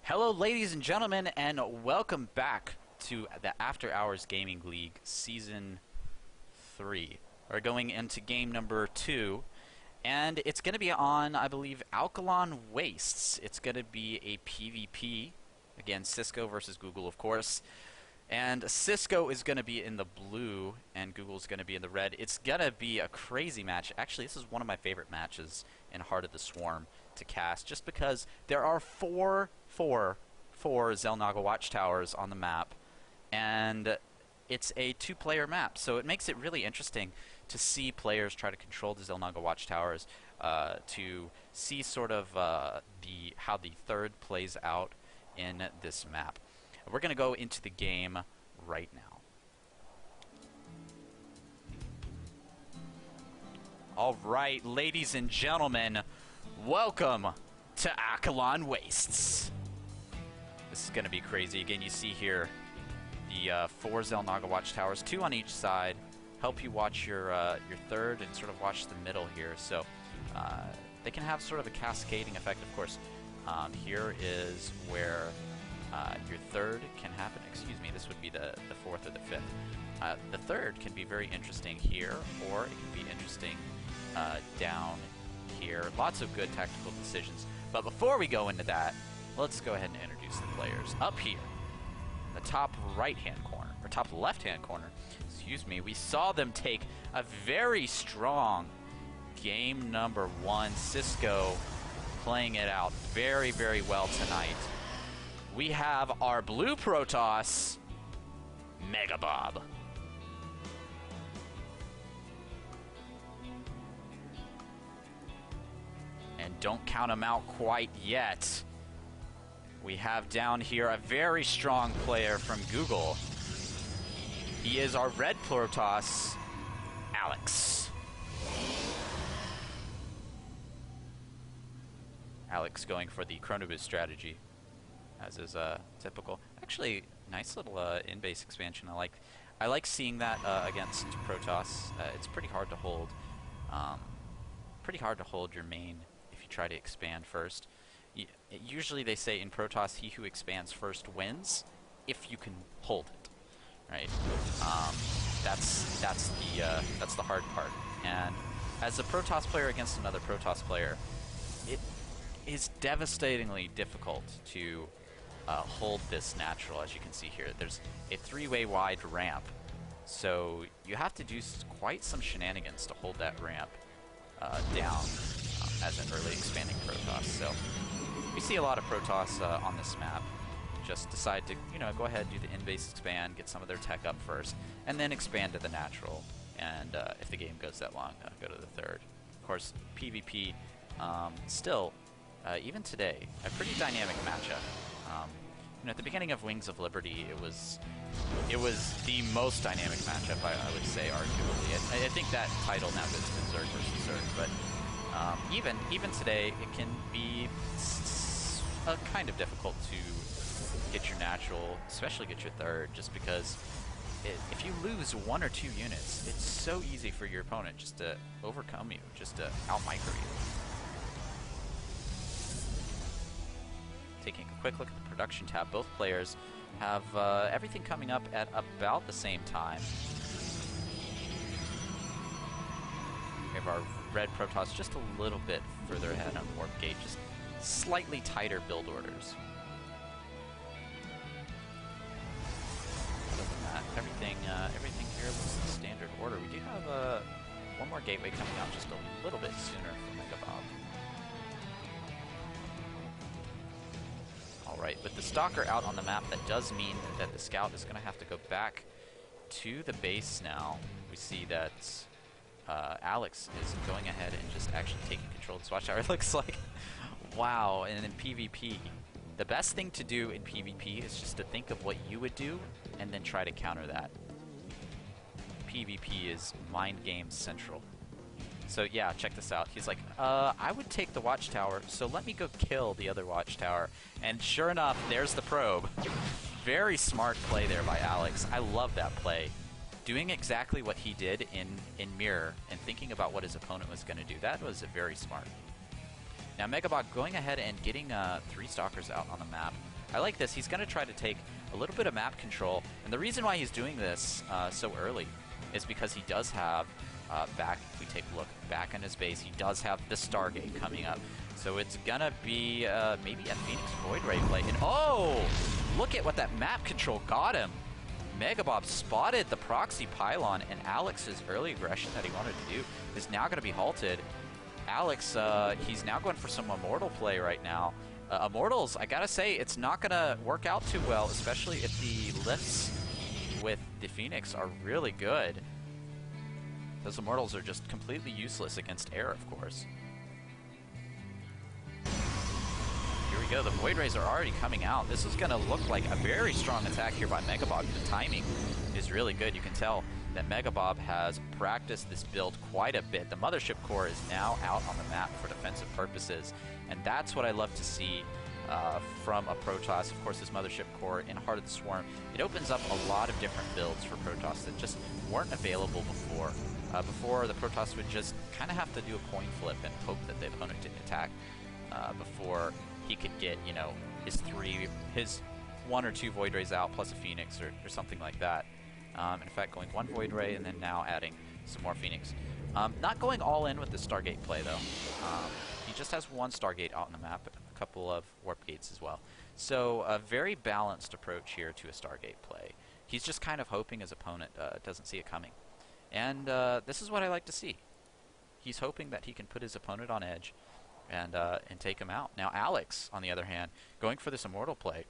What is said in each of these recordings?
Hello, ladies and gentlemen, and welcome back to the After Hours Gaming League Season 3. We're going into game number 2, and it's going to be on, I believe, Alkaline Wastes. It's going to be a PvP. Again, Cisco versus Google, of course. And Cisco is going to be in the blue, and Google's going to be in the red. It's going to be a crazy match. Actually, this is one of my favorite matches in Heart of the Swarm to cast, just because there are four Xel'Naga watchtowers on the map, and it's a two-player map, so it makes it really interesting to see players try to control the Xel'Naga watchtowers, to see sort of how the third plays out in this map. We're going to go into the game right now. Alright, ladies and gentlemen, welcome to Alkaline Wastes. This is going to be crazy. Again, you see here the 4 Xel'Naga watchtowers, 2 on each side, help you watch your third and sort of watch the middle here. So they can have sort of a cascading effect, of course. Here is where your third can happen. Excuse me, this would be the fourth or the fifth. The third can be very interesting here, or it can be interesting down here. Lots of good tactical decisions. But before we go into that, let's go ahead and introduce the players. Up here, in the top right-hand corner, or top left-hand corner, excuse me, we saw them take a very strong game number 1. Cisco playing it out very, very well tonight. We have our blue Protoss, Megabob. And don't count him out quite yet. We have down here a very strong player from Google. He is our red Protoss, Alex. Alex going for the Chronoboost strategy, as is typical. Actually, nice little in-base expansion. I like seeing that against Protoss. It's pretty hard to hold. Pretty hard to hold your main if you try to expand first. Usually they say in Protoss, he who expands first wins, if you can hold it, right? That's the hard part. And as a Protoss player against another Protoss player, it is devastatingly difficult to hold this natural. As you can see here, there's a 3-way wide ramp, so you have to do quite some shenanigans to hold that ramp down as an early expanding Protoss. So we see a lot of Protoss on this map just decide to, go ahead and do the in-base expand, get some of their tech up first, and then expand to the natural. And if the game goes that long, go to the third. Of course, PvP still, even today, a pretty dynamic matchup. At the beginning of Wings of Liberty, it was the most dynamic matchup, I would say, arguably. I think that title now goes to Zerg versus Zerg, but even today, it can be kind of difficult to get your natural, especially get your third, just because if you lose 1 or 2 units, it's so easy for your opponent just to overcome you, just to out-micro you. Taking a quick look at the production tab, both players have everything coming up at about the same time. We have our red Protoss just a little bit further ahead on Warp Gate, just slightly tighter build orders. Other than that, everything here looks in standard order. We do have one more gateway coming out just a little bit sooner for Megabob. Alright, with the Stalker out on the map, that does mean that the Scout is going to have to go back to the base now. We see that Alex is going ahead and just actually taking control of this watchtower. It looks like, wow, and in PvP, the best thing to do in PvP is just to think of what you would do and then try to counter that. PvP is mind game central. So yeah, check this out. He's like, I would take the watchtower, so let me go kill the other watchtower. And sure enough, there's the probe. Very smart play there by Alex. I love that play. Doing exactly what he did in Mirror and thinking about what his opponent was going to do. That was very smart. Now Megabob going ahead and getting 3 Stalkers out on the map. I like this. He's going to try to take a little bit of map control. And the reason why he's doing this so early is because he does have back, if we take a look back on his base, he does have the Stargate coming up. So it's going to be maybe a Phoenix Void Ray play. And oh, look at what that map control got him. Megabob spotted the proxy pylon, and Alex's early aggression that he wanted to do is now going to be halted. Alex, he's now going for some Immortal play right now. Immortals, I gotta say, it's not gonna work out too well, especially if the lifts with the Phoenix are really good. Those Immortals are just completely useless against air, of course. Here we go, the Void Rays are already coming out. This is gonna look like a very strong attack here by Megabob. The timing is really good. You can tell that Megabob has practiced this build quite a bit. The Mothership Core is now out on the map for defensive purposes, and that's what I love to see from a Protoss. Of course, this Mothership Core in Heart of the Swarm, it opens up a lot of different builds for Protoss that just weren't available before. Before, the Protoss would just kind of have to do a coin flip and hope that the opponent didn't attack before he could get, you know, his 1 or 2 Void Rays out plus a Phoenix or something like that. In fact, going 1 Void Ray and then now adding some more Phoenix. Not going all in with the Stargate play, though. He just has 1 Stargate out on the map, a couple of Warp Gates as well. So a very balanced approach here to a Stargate play. He's just kind of hoping his opponent doesn't see it coming. And this is what I like to see. He's hoping that he can put his opponent on edge and take him out. Now Alex, on the other hand, going for this Immortal play.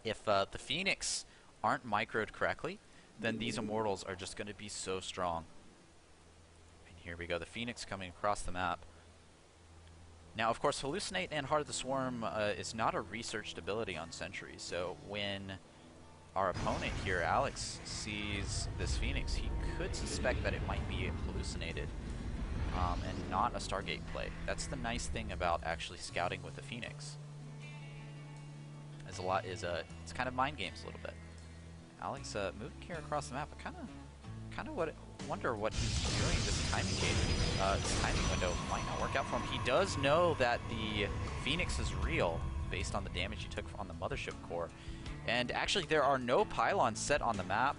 If the Phoenix aren't microed correctly, then these Immortals are just going to be so strong. And here we go, the Phoenix coming across the map. Now, of course, Hallucinate and Heart of the Swarm is not a researched ability on Sentries, so when our opponent here, Alex, sees this Phoenix, he could suspect that it might be hallucinated and not a Stargate play. That's the nice thing about actually scouting with the Phoenix. It's kind of mind games a little bit. Alex moving here across the map. I wonder what he's doing this timing game. This timing window might not work out for him. He does know that the Phoenix is real based on the damage he took on the Mothership Core. And actually, there are no pylons set on the map.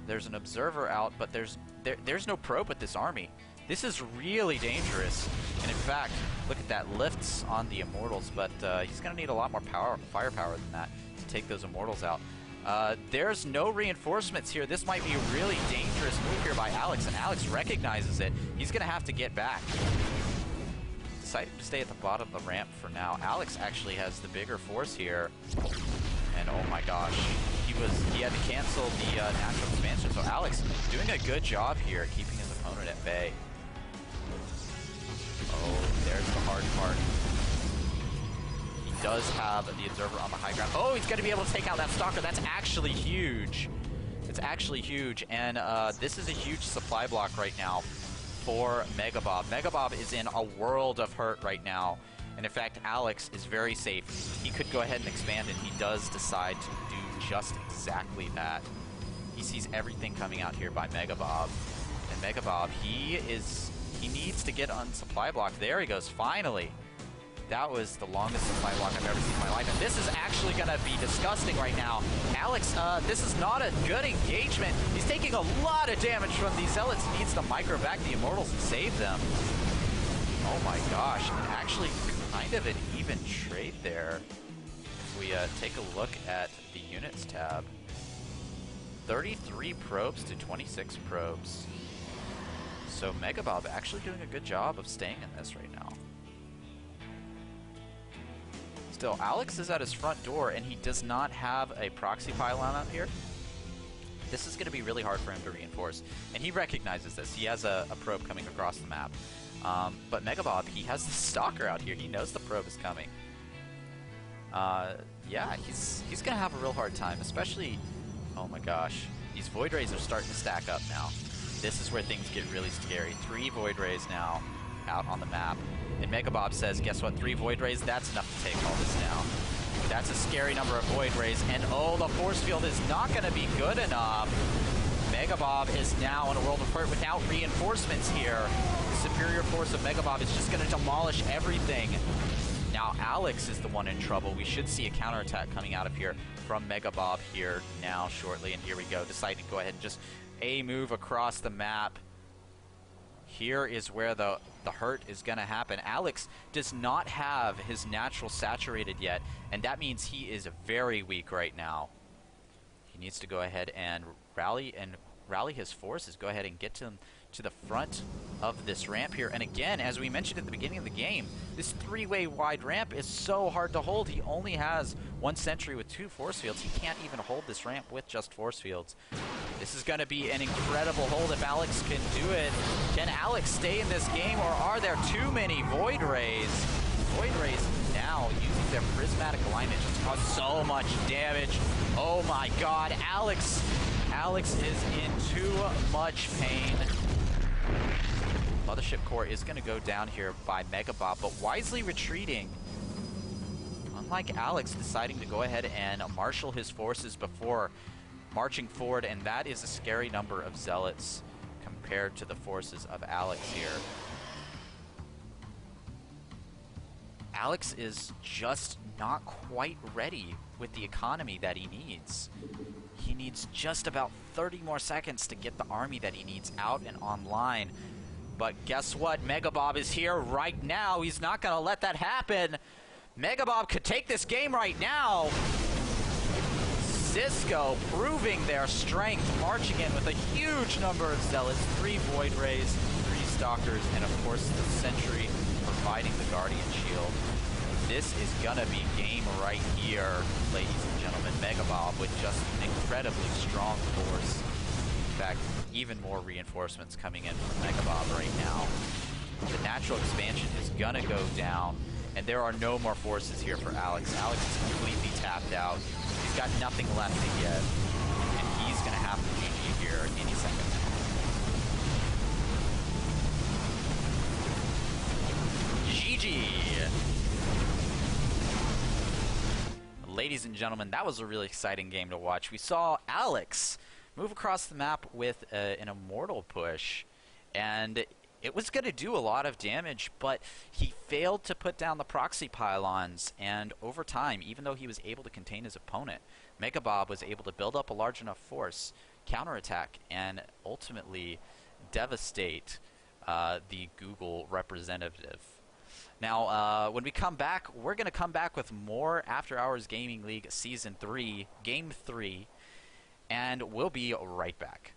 There's an observer out, but there's no probe with this army. This is really dangerous. And in fact, look at that, lifts on the Immortals, but he's going to need a lot more firepower than that to take those Immortals out. There's no reinforcements here. This might be a really dangerous move here by Alex, and Alex recognizes it. He's going to have to get back. Decided to stay at the bottom of the ramp for now. Alex actually has the bigger force here. And oh my gosh, he had to cancel the natural expansion. So Alex doing a good job here keeping his opponent at bay. Oh, there's the hard part. He does have the observer on the high ground. Oh, he's going to be able to take out that stalker. That's actually huge. It's actually huge. And this is a huge supply block right now for Megabob. Megabob is in a world of hurt right now. And in fact, Alex is very safe. He could go ahead and expand, and he does decide to do just exactly that. He sees everything coming out here by Megabob. And Megabob, he needs to get on supply block. There he goes, finally. That was the longest supply block I've ever seen in my life. And this is actually going to be disgusting right now. Alex, this is not a good engagement. He's taking a lot of damage from these Zealots. He needs to micro back the Immortals and save them. Oh my gosh, and actually kind of an even trade there. If we take a look at the units tab. 33 probes to 26 probes. So Megabob actually doing a good job of staying in this right now. Still, Alex is at his front door, and he does not have a proxy pylon up here. This is going to be really hard for him to reinforce, and he recognizes this. He has a probe coming across the map. But Megabob, he has the stalker out here. He knows the probe is coming. Yeah, he's going to have a real hard time, especially... Oh my gosh. These Void Rays are starting to stack up now. This is where things get really scary. 3 Void Rays now out on the map. And Megabob says, guess what? 3 Void Rays, that's enough to take all this down. That's a scary number of Void Rays. And oh, the force field is not going to be good enough. Megabob is now in a world of hurt without reinforcements here. The superior force of Megabob is just going to demolish everything. Now now Alex is the one in trouble. We should see a counterattack coming out of here from Megabob here now shortly. And here we go, deciding to go ahead and just A move across the map. Here is where the hurt is going to happen. Alex does not have his natural saturated yet, and that means he is very weak right now. He needs to go ahead and rally his forces, go ahead and get to the front of this ramp here. And again, as we mentioned at the beginning of the game, this three-way wide ramp is so hard to hold. He only has one sentry with 2 force fields. He can't even hold this ramp with just force fields. This is going to be an incredible hold if Alex can do it. Can Alex stay in this game, or are there too many Void Rays? Void Rays now using their prismatic alignment just cause so much damage. Oh my god, Alex is in too much pain. Mothership Core is going to go down here by Megabob, but wisely retreating. Unlike Alex deciding to go ahead and marshal his forces before marching forward, and that is a scary number of Zealots compared to the forces of Alex here. Alex is just not quite ready with the economy that he needs. He needs just about 30 more seconds to get the army that he needs out and online. But guess what? Megabob is here right now. He's not going to let that happen. Megabob could take this game right now. Cisco proving their strength, marching in with a huge number of Zealots, 3 Void Rays, 3 Stalkers, and of course the Sentry providing the Guardian Shield. This is gonna be game right here, ladies and gentlemen. Megabob with just an incredibly strong force. In fact, even more reinforcements coming in from Megabob right now. The natural expansion is gonna go down, and there are no more forces here for Alex. Alex is completely tapped out. He's got nothing left to get, and he's gonna have to GG here any second now. GG! Ladies and gentlemen, that was a really exciting game to watch. We saw Alex move across the map with an immortal push, and it was going to do a lot of damage, but he failed to put down the proxy pylons, and over time, even though he was able to contain his opponent, Megabob was able to build up a large enough force, counterattack, and ultimately devastate the Google representative. Now, when we come back, we're going to come back with more After Hours Gaming League Season 3, Game 3, and we'll be right back.